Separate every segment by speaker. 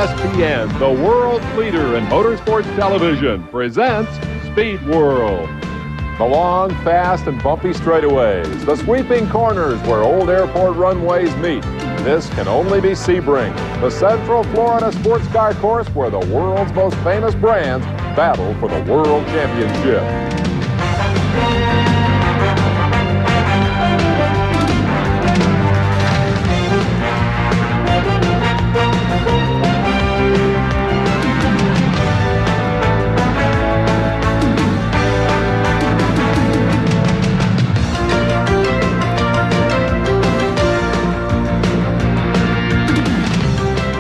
Speaker 1: ESPN, the world's leader in motorsports television, presents Speedworld. The long, fast, and bumpy straightaways, the sweeping corners where old airport runways meet. This can only be Sebring, the Central Florida sports car course where the world's most famous brands battle for the World Championship.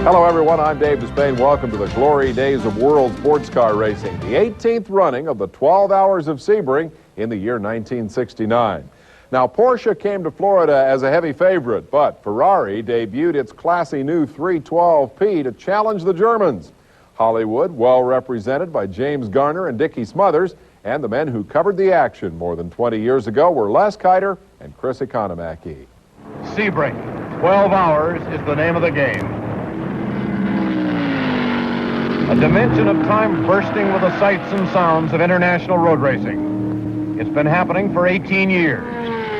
Speaker 1: Hello everyone, I'm Dave Despain. Welcome to the glory days of world sports car racing, the 18th running of the 12 Hours of Sebring in the year 1969. Now, Porsche came to Florida as a heavy favorite, but Ferrari debuted its classy new 312P to challenge the Germans. Hollywood, well represented by James Garner and Dickie Smothers, and the men who covered the action more than 20 years ago were Les Kiter and Chris Economaki.
Speaker 2: Sebring, 12 Hours is the name of the game. A dimension of time bursting with the sights and sounds of international road racing. It's been happening for 18 years,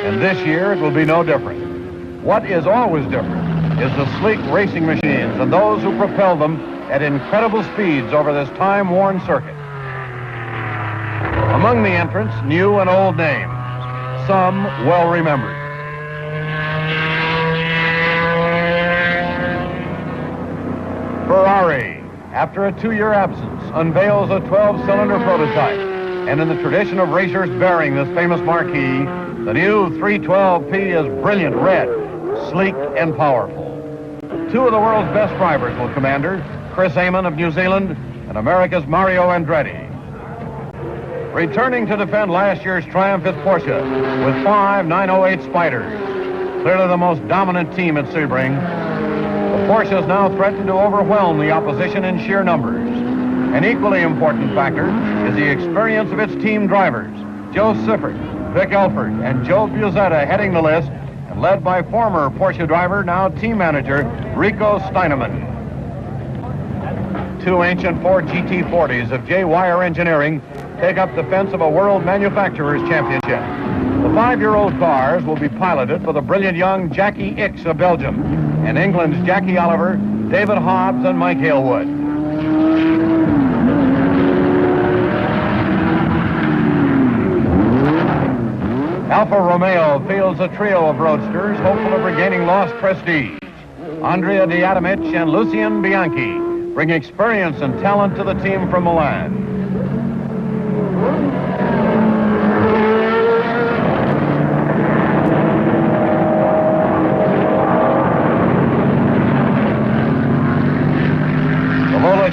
Speaker 2: and this year it will be no different. What is always different is the sleek racing machines and those who propel them at incredible speeds over this time-worn circuit. Among the entrants, new and old names, some well remembered. Ferrari, after a 2-year absence, unveils a 12-cylinder prototype. And in the tradition of racers bearing this famous marquee, the new 312P is brilliant red, sleek, and powerful. Two of the world's best drivers will command her, Chris Amon of New Zealand and America's Mario Andretti. Returning to defend last year's triumph is Porsche with 5 908 Spyders. Clearly the most dominant team at Sebring. Porsche's now threatened to overwhelm the opposition in sheer numbers. An equally important factor is the experience of its team drivers. Joe Siffert, Vic Elford, and Joe Buzetta heading the list, and led by former Porsche driver, now team manager, Rico Steinemann. Two ancient Ford GT40s of J-Wire Engineering take up defense of a World Manufacturers Championship. The 5-year-old cars will be piloted by the brilliant young Jackie Ickx of Belgium, and England's Jackie Oliver, David Hobbs, and Mike Halewood. Alfa Romeo fields a trio of roadsters hopeful of regaining lost prestige. Andrea Diatomich and Lucien Bianchi bring experience and talent to the team from Milan.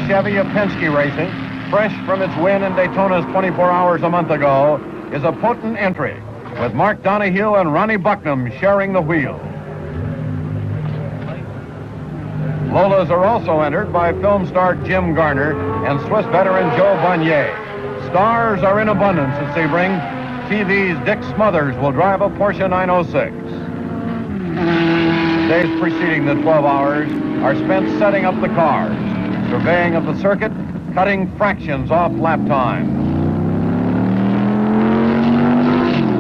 Speaker 2: Chevy of Penske Racing, fresh from its win in Daytona's 24 hours a month ago, is a potent entry, with Mark Donohue and Ronnie Bucknam sharing the wheel. Lolas are also entered by film star Jim Garner and Swiss veteran Joe Vanier. Stars are in abundance at Sebring. TV's Dick Smothers will drive a Porsche 906. The days preceding the 12 hours are spent setting up the cars, surveying of the circuit, cutting fractions off lap time.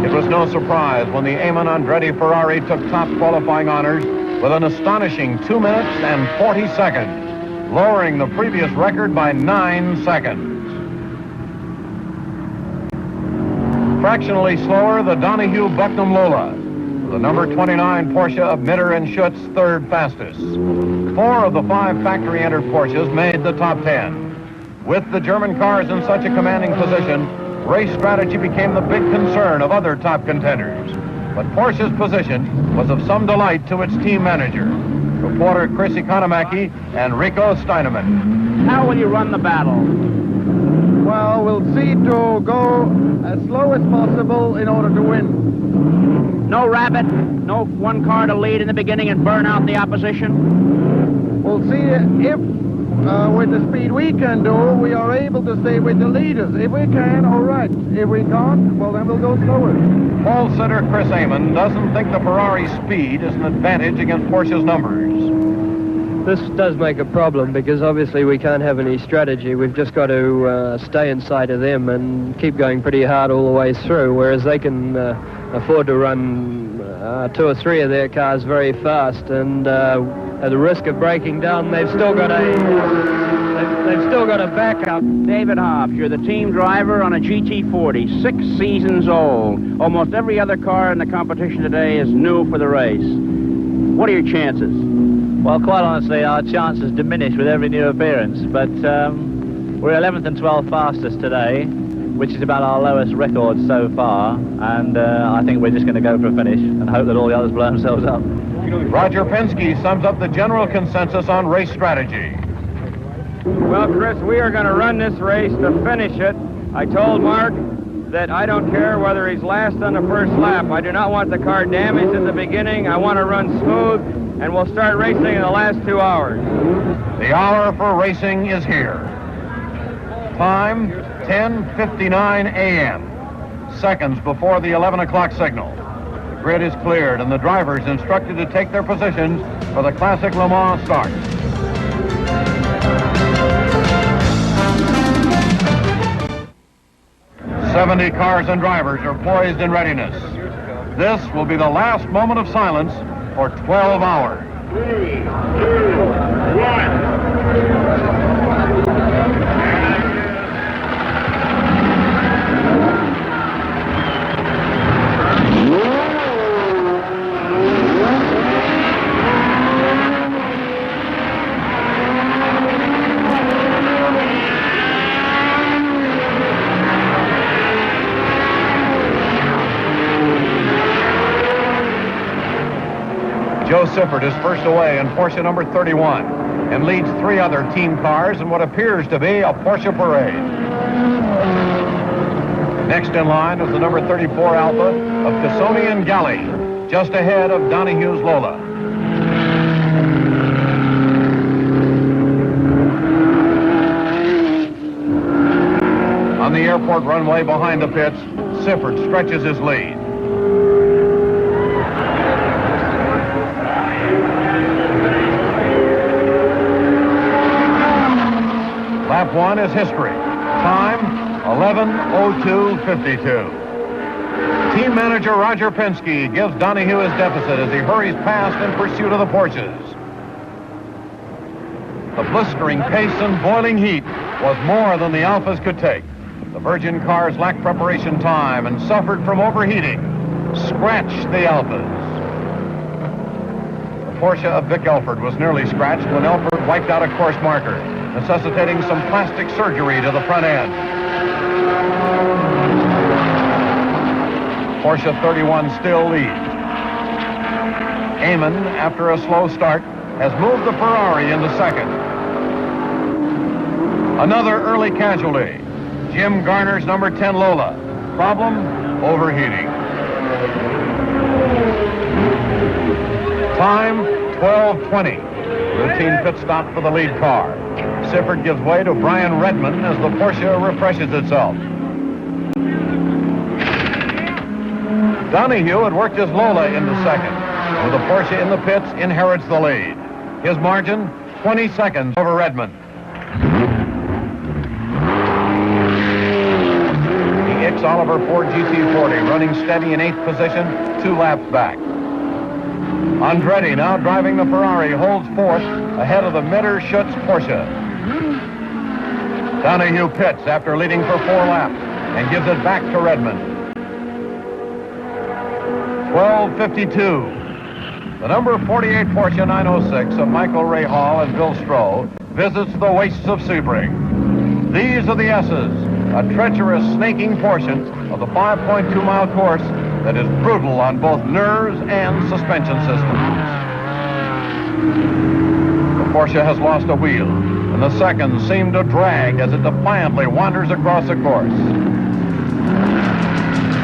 Speaker 2: It was no surprise when the Amon Andretti Ferrari took top qualifying honors with an astonishing 2 minutes and 40 seconds, lowering the previous record by 9 seconds. Fractionally slower, the Donohue Bucknam Lola, the number 29 Porsche of Mitter and Schutz, third fastest. 4 of the 5 factory-entered Porsches made the top 10. With the German cars in such a commanding position, race strategy became the big concern of other top contenders. But Porsche's position was of some delight to its team manager, reporter Chris Economaki and Rico Steinemann.
Speaker 3: How will you run the battle?
Speaker 4: Well, we'll see to go as slow as possible in order to win.
Speaker 3: No rabbit, no one car to lead in the beginning and burn out the opposition?
Speaker 4: We'll see if, with the speed we can do, we are able to stay with the leaders. If we can, all right. If we can't, well, then we'll go slower.
Speaker 2: Pole sitter Chris Amon doesn't think the Ferrari speed is an advantage against Porsche's numbers.
Speaker 5: This does make a problem because obviously we can't have any strategy. We've just got to stay in sight of them and keep going pretty hard all the way through, whereas they can afford to run 2 or 3 of their cars very fast, and at the risk of breaking down, they've still got a backup.
Speaker 3: David Hobbs, you're the team driver on a GT40, 6 seasons old. Almost every other car in the competition today is new for the race. What are your chances?
Speaker 6: Well, quite honestly, our chances diminish with every new appearance, but we're 11th and 12th fastest today, which is about our lowest record so far, and I think we're just going to go for a finish and hope that all the others blow themselves up.
Speaker 2: Roger Penske sums up the general consensus on race strategy.
Speaker 5: Well, Chris, we are going to run this race to finish it. I told Mark that I don't care whether he's last on the first lap. I do not want the car damaged at the beginning. I want to run smooth, and we'll start racing in the last 2 hours.
Speaker 2: The hour for racing is here. Time, 10:59 a.m. Seconds before the 11 o'clock signal. The grid is cleared, and the drivers instructed to take their positions for the Classic Le Mans start. "70 cars and drivers are poised in readiness. This will be the last moment of silence for 12 hours.
Speaker 7: 3, 2, 1.
Speaker 2: Joe Sifford is first away in Porsche number 31 and leads 3 other team cars in what appears to be a Porsche parade. Next in line is the number 34 Alpha of Cassoni and Galli, just ahead of Donahue's Lola. On the airport runway behind the pits, Sifford stretches his lead. Lap 1 is history. Time, 11:02:52. Team manager Roger Penske gives Donahue his deficit as he hurries past in pursuit of the Porsches. The blistering pace and boiling heat was more than the Alphas could take. The Virgin cars lacked preparation time and suffered from overheating. Scratched the Alphas. The Porsche of Vic Elford was nearly scratched when Elford wiped out a course marker, necessitating some plastic surgery to the front end. Porsche 31 still leads. Eamon, after a slow start, has moved the Ferrari into second. Another early casualty. Jim Garner's number 10 Lola. Problem? Overheating. Time, 12:20. Routine pit stop for the lead car. Sifford gives way to Brian Redman as the Porsche refreshes itself. Donahue had worked his Lola into second. With the Porsche in the pits, inherits the lead. His margin, 20 seconds over Redman. The X Oliver Ford GT40 running steady in 8th position, 2 laps back. Andretti, now driving the Ferrari, holds 4th ahead of the Mitter-Schutz Porsche. Donahue pits after leading for 4 laps and gives it back to Redman. 12:52. The number 48 Porsche 906 of Michael Ray Hall and Bill Stroh visits the wastes of Sebring. These are the S's, a treacherous, snaking portion of the 5.2-mile course that is brutal on both nerves and suspension systems. The Porsche has lost a wheel, and the seconds seem to drag as it defiantly wanders across the course.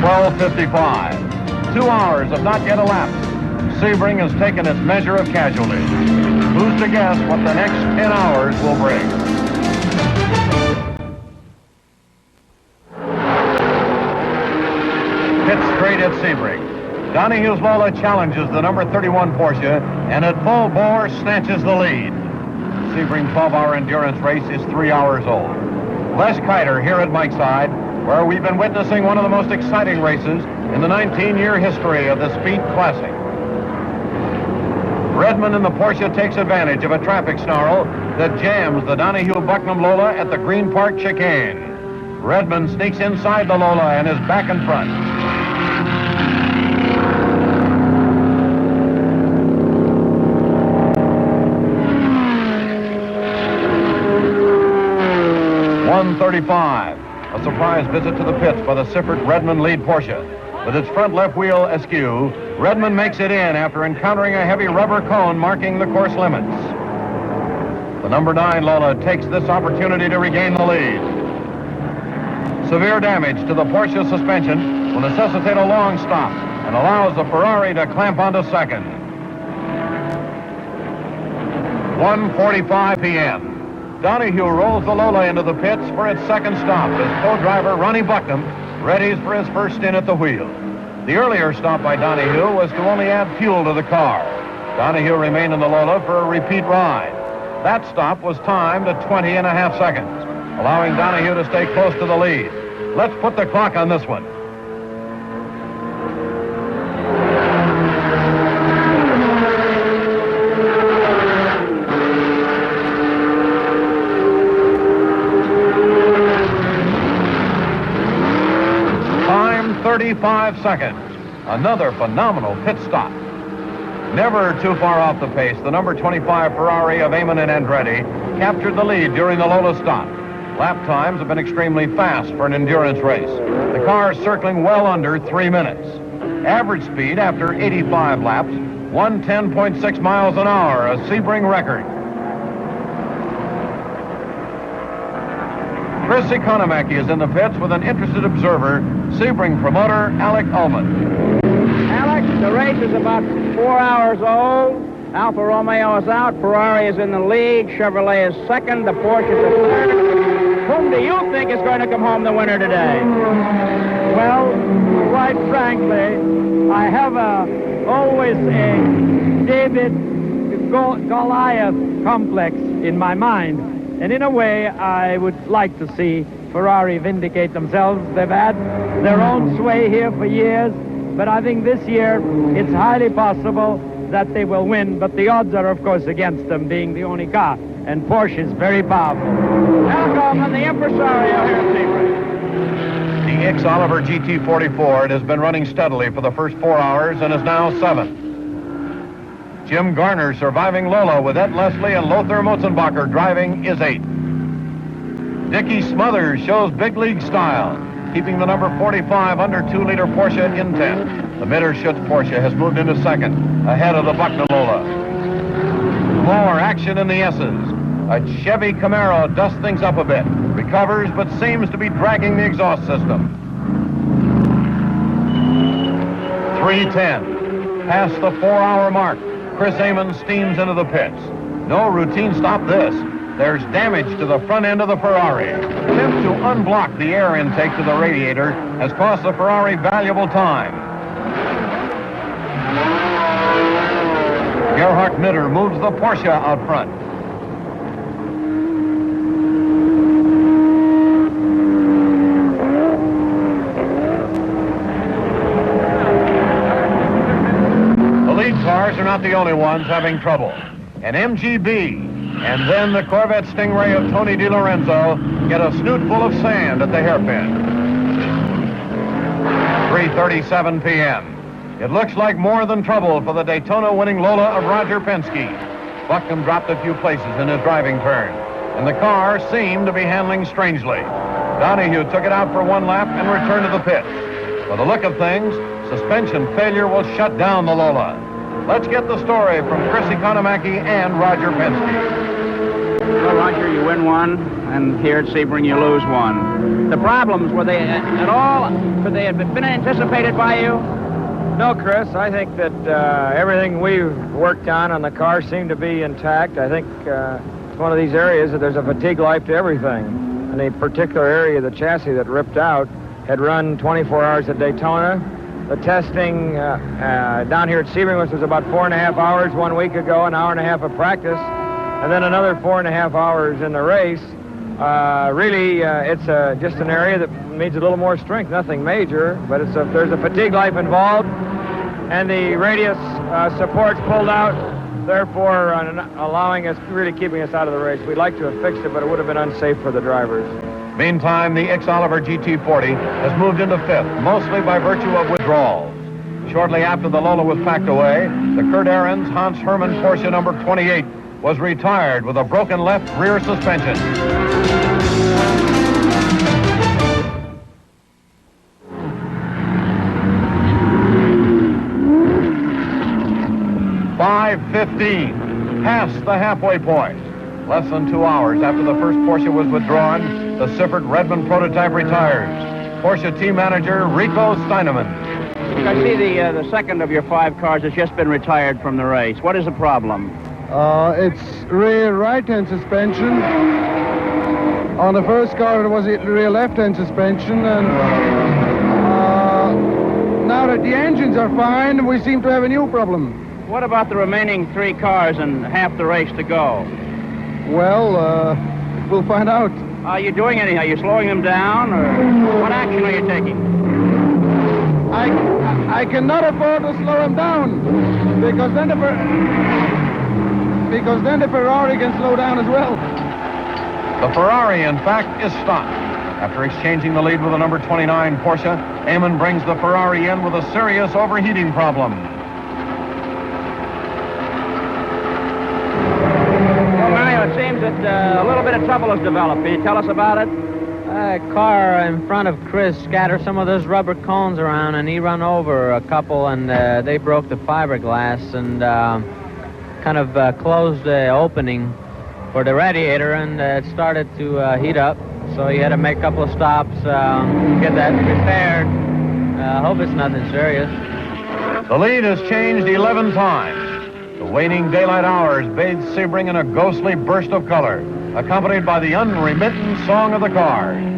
Speaker 2: 12:55. 2 hours have not yet elapsed. Sebring has taken its measure of casualties. Who's to guess what the next 10 hours will bring? Pit straight at Sebring. Donahue's Lola challenges the number 31 Porsche and at full bore snatches the lead. Sebring 12-hour endurance race is 3 hours old. Les Kiter here at Mike's side, where we've been witnessing one of the most exciting races in the 19-year history of the Speed Classic. Redmond in the Porsche takes advantage of a traffic snarl that jams the Donahue-Bucknam Lola at the Green Park chicane. Redmond sneaks inside the Lola and is back in front. .135. A surprise visit to the pits by the Siffert Redmond lead Porsche. With its front left wheel askew, Redmond makes it in after encountering a heavy rubber cone marking the course limits. The number 9 Lola takes this opportunity to regain the lead. Severe damage to the Porsche suspension will necessitate a long stop and allows the Ferrari to clamp onto second. 1:45 p.m. Donahue rolls the Lola into the pits for its second stop as co-driver Ronnie Bucknam readies for his first stint at the wheel. The earlier stop by Donahue was to only add fuel to the car. Donahue remained in the Lola for a repeat ride. That stop was timed at 20.5 seconds, allowing Donahue to stay close to the lead. Let's put the clock on this one. Time 35 seconds. Another phenomenal pit stop. Never too far off the pace, the number 25 Ferrari of Eamon and Andretti captured the lead during the Lola stop. Lap times have been extremely fast for an endurance race. The car is circling well under 3 minutes. Average speed after 85 laps, 110.6 miles an hour, a Sebring record. Chris Economaki is in the pits with an interested observer, Sebring promoter Alec Ullman.
Speaker 3: Alex, the race is about 4 hours old. Alfa Romeo is out. Ferrari is in the lead. Chevrolet is second. The Porsche is third. Whom do you think is going to come home the winner today?
Speaker 7: Well, quite frankly, I have always a David Goliath complex in my mind. And in a way, I would like to see Ferrari vindicate themselves. They've had their own sway here for years. But I think this year, it's highly possible that they will win. But the odds are, of course, against them being the only car. And Porsche is very powerful.
Speaker 3: Welcome, the impresario here at Sebring.
Speaker 2: The X Oliver GT40 Ford has been running steadily for the first 4 hours and is now 7th. Jim Garner surviving Lola with Ed Leslie and Lothar Motzenbacher driving is 8th. Dickie Smothers shows big league style, keeping the number 45 under 2-liter Porsche in 10th. The Mitterschutz Porsche has moved into 2nd, ahead of the Bucknam Lola. More action in the S's. A Chevy Camaro dusts things up a bit, recovers, but seems to be dragging the exhaust system. 3:10. Past the 4-hour mark, Chris Amon steams into the pits. No routine stop this. There's damage to the front end of the Ferrari. Attempt to unblock the air intake to the radiator has cost the Ferrari valuable time. Gerhard Mitter moves the Porsche out front. The lead cars are not the only ones having trouble. An MGB and then the Corvette Stingray of Tony DiLorenzo get a snoot full of sand at the hairpin. 3:37 p.m. It looks like more than trouble for the Daytona-winning Lola of Roger Penske. Bucknam dropped a few places in his driving turn, and the car seemed to be handling strangely. Donahue took it out for one lap and returned to the pits. For the look of things, suspension failure will shut down the Lola. Let's get the story from Chris Economaki and Roger Penske.
Speaker 3: Well, Roger, you win one, and here at Sebring you lose one. The problems, were they at all, could they have been anticipated by you?
Speaker 5: No, Chris, I think that everything we've worked on the car seemed to be intact. I think it's one of these areas that there's a fatigue life to everything. And a particular area of the chassis that ripped out had run 24 hours at Daytona. The testing down here at Sebring, which was about 4.5 hours 1 week ago, an hour and a half of practice,
Speaker 8: and then another 4.5 hours in the race. Really, it's just an area that needs a little more strength, nothing major, but there's a fatigue life involved, and the radius supports pulled out, therefore allowing us, really keeping us out of the race. We'd like to have fixed it, but it would have been unsafe for the drivers.
Speaker 2: Meantime, the X Oliver GT40 has moved into fifth, mostly by virtue of withdrawals. Shortly after the Lola was packed away, the Kurt Ahrens Hans Hermann Porsche number 28 was retired with a broken left rear suspension. .5:15, past the halfway point. Less than 2 hours after the first Porsche was withdrawn, the Siffert Redmond prototype retires. Porsche team manager Rico Steinemann.
Speaker 3: I see the second of your 5 cars has just been retired from the race. What is the problem?
Speaker 4: It's rear right-hand suspension. On the first car, it was rear left-hand suspension, and now that the engines are fine, we seem to have a new problem.
Speaker 3: What about the remaining 3 cars and half the race to go?
Speaker 4: Well, we'll find out.
Speaker 3: Are you doing anything? Are you slowing them down, or what action are you taking?
Speaker 4: I cannot afford to slow them down, because then the Ferrari can slow down as well.
Speaker 2: The Ferrari, in fact, is stopped. After exchanging the lead with the number 29 Porsche, Eamon brings the Ferrari in with a serious overheating problem.
Speaker 3: Well, Mario, it seems that a little bit of trouble has developed. Can you tell us about it?
Speaker 9: A car in front of Chris scattered some of those rubber cones around, and he ran over a couple, and they broke the fiberglass and kind of closed the opening for the radiator, and it started to heat up. So he had to make a couple of stops, get that repaired. Hope it's nothing serious.
Speaker 2: The lead has changed 11 times. The waning daylight hours bathed Sebring in a ghostly burst of color, accompanied by the unremittent song of the cars.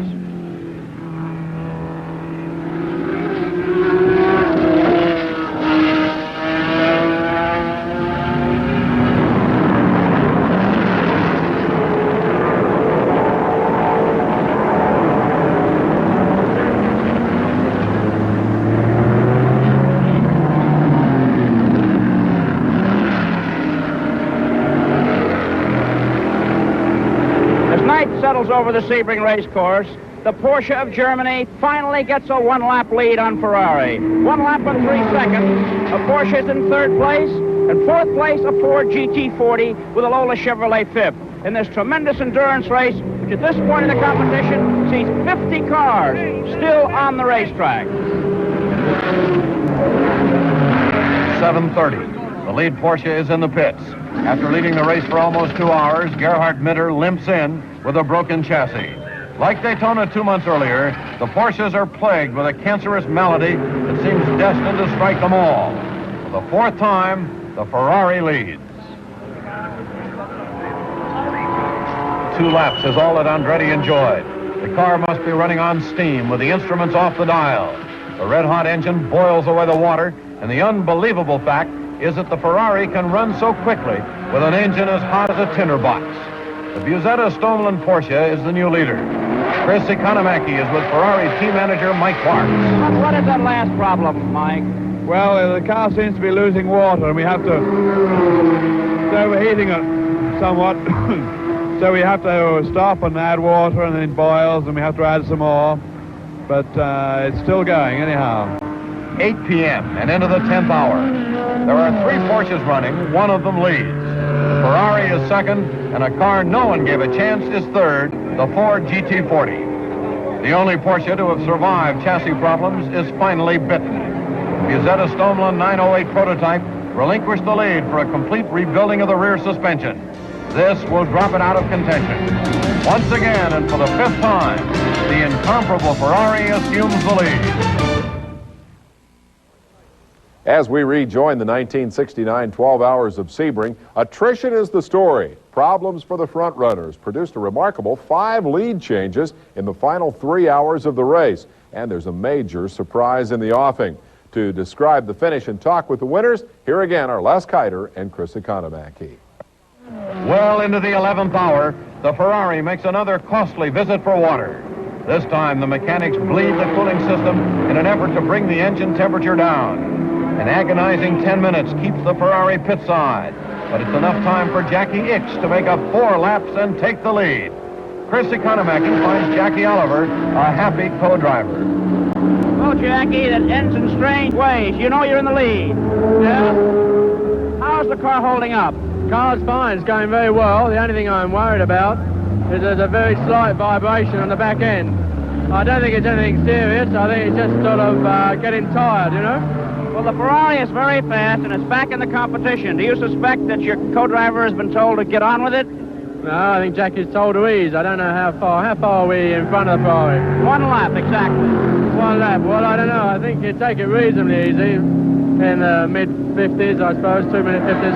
Speaker 3: Settles over the Sebring race course. The Porsche of Germany finally gets a 1-lap lead on Ferrari. 1 lap and 3 seconds. A Porsche is in 3rd place. In 4th place, a Ford GT40 with a Lola Chevrolet 5th. In this tremendous endurance race, which at this point in the competition sees 50 cars still on the racetrack.
Speaker 2: 7:30. The lead Porsche is in the pits. After leading the race for almost 2 hours, Gerhard Mitter limps in with a broken chassis. Like Daytona 2 months earlier, the Porsches are plagued with a cancerous malady that seems destined to strike them all. For the 4th time, the Ferrari leads. 2 laps is all that Andretti enjoyed. The car must be running on steam with the instruments off the dial. The red-hot engine boils away the water, and the unbelievable fact is that the Ferrari can run so quickly with an engine as hot as a tinderbox. The Busetta Stoneland Porsche is the new leader. Chris Economaki is with Ferrari team manager Mike Parks.
Speaker 3: What is that last problem, Mike?
Speaker 10: Well, the car seems to be losing water, and we have to... It's overheating it somewhat. So we have to stop and add water, and then it boils, and we have to add some more. But it's still going anyhow.
Speaker 2: 8 p.m. and into the 10th hour. There are 3 Porsches running. One of them leads. Ferrari is second, and a car no one gave a chance is third, the Ford GT40. The only Porsche to have survived chassis problems is finally bitten. Busetta Stoneland 908 prototype relinquished the lead for a complete rebuilding of the rear suspension. This will drop it out of contention. Once again, and for the 5th time, the incomparable Ferrari assumes the lead.
Speaker 1: As we rejoin the 1969 12 Hours of Sebring, attrition is the story. Problems for the front runners produced a remarkable 5 lead changes in the final 3 hours of the race. And there's a major surprise in the offing. To describe the finish and talk with the winners, here again are Les Kiter and Chris Economaki.
Speaker 2: Well into the 11th hour, the Ferrari makes another costly visit for water. This time, the mechanics bleed the cooling system in an effort to bring the engine temperature down. An agonizing 10 minutes keeps the Ferrari pit side, but it's enough time for Jackie Ickx to make up 4 laps and take the lead. Chris Economaki finds Jackie Oliver a happy co-driver.
Speaker 3: Well, Jackie, that ends in strange ways. You know you're in the lead.
Speaker 5: Yeah?
Speaker 3: How's the car holding up?
Speaker 5: Car's fine. It's going very well. The only thing I'm worried about is there's a very slight vibration on the back end. I don't think it's anything serious. I think it's just sort of getting tired, you know?
Speaker 3: Well, the Ferrari is very fast, and it's back in the competition. Do you suspect that your co-driver has been told to get on with it?
Speaker 5: No, I think Jackie's told to ease. I don't know how far. How far are we in front of the Ferrari?
Speaker 3: 1 lap, exactly.
Speaker 5: 1 lap. Well, I don't know. I think you take it reasonably easy. In the mid-50s, I suppose, 2-minute 50s.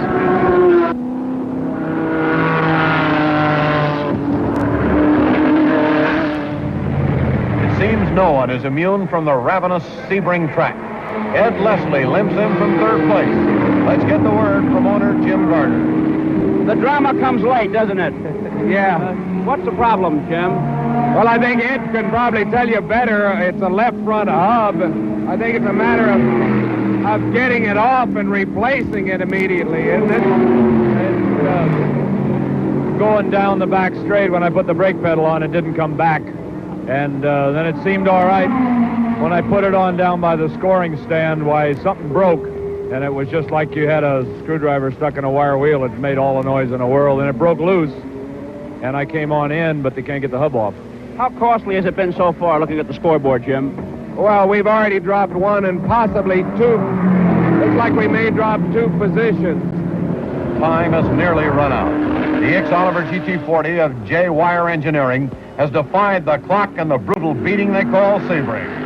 Speaker 2: It seems no one is immune from the ravenous Sebring track. Ed Leslie limps in from 3rd place. Let's get the word from owner Jim Gardner.
Speaker 3: The drama comes late, doesn't it?
Speaker 7: Yeah.
Speaker 3: What's the problem, Jim?
Speaker 7: Well, I think Ed can probably tell you better. It's a left front hub. I think it's a matter of getting it off and replacing it immediately, isn't it?
Speaker 10: Going down the back straight when I put the brake pedal on, it didn't come back. And then it seemed all right. When I put it on down by the scoring stand, why, something broke. And it was just like you had a screwdriver stuck in a wire wheel. It made all the noise in the world, and it broke loose. And I came on in, but they can't get the hub off.
Speaker 3: How costly has it been so far, looking at the scoreboard, Jim?
Speaker 7: Well, we've already dropped 1 and possibly 2. Looks like we may drop 2 positions.
Speaker 2: Time has nearly run out. The Ickx Oliver GT40 of J Wire Engineering has defied the clock and the brutal beating they call Sebring.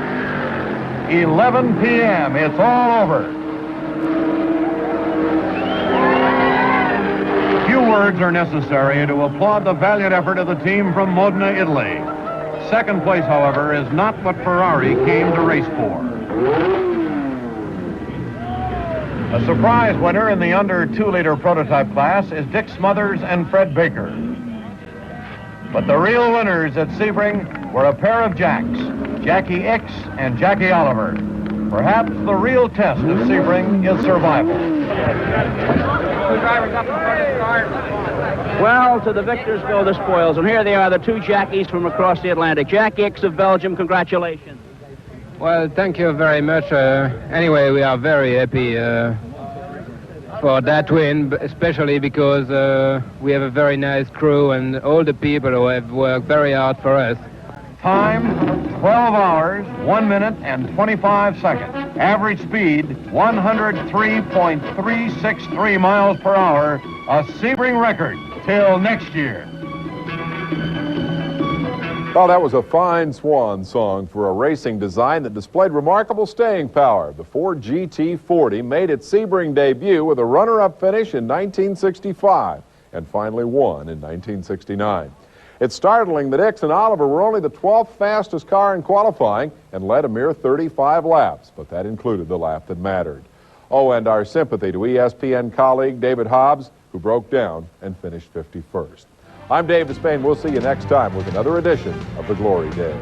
Speaker 2: 11 p.m. It's all over. Few words are necessary to applaud the valiant effort of the team from Modena, Italy. 2nd place, however, is not what Ferrari came to race for. A surprise winner in the under 2-liter prototype class is Dick Smothers and Fred Baker. But the real winners at Sebring were a pair of Jacks, Jackie Ickx and Jackie Oliver. Perhaps the real test of Sebring is survival.
Speaker 3: Well, to the victors go the spoils, and here they are, the 2 Jackies from across the Atlantic. Jack Ickx of Belgium, congratulations.
Speaker 5: Well, thank you very much. Anyway, we are very happy for that win, especially because we have a very nice crew and all the people who have worked very hard for us.
Speaker 2: Time, 12 hours, 1 minute, and 25 seconds. Average speed, 103.363 miles per hour, a Sebring record till next year.
Speaker 1: Well, that was a fine swan song for a racing design that displayed remarkable staying power. The Ford GT40 made its Sebring debut with a runner-up finish in 1965 and finally won in 1969. It's startling that Ickx and Oliver were only the 12th fastest car in qualifying and led a mere 35 laps, but that included the lap that mattered. Oh, and our sympathy to ESPN colleague David Hobbs, who broke down and finished 51st. I'm Dave Despain. We'll see you next time with another edition of the Glory Days.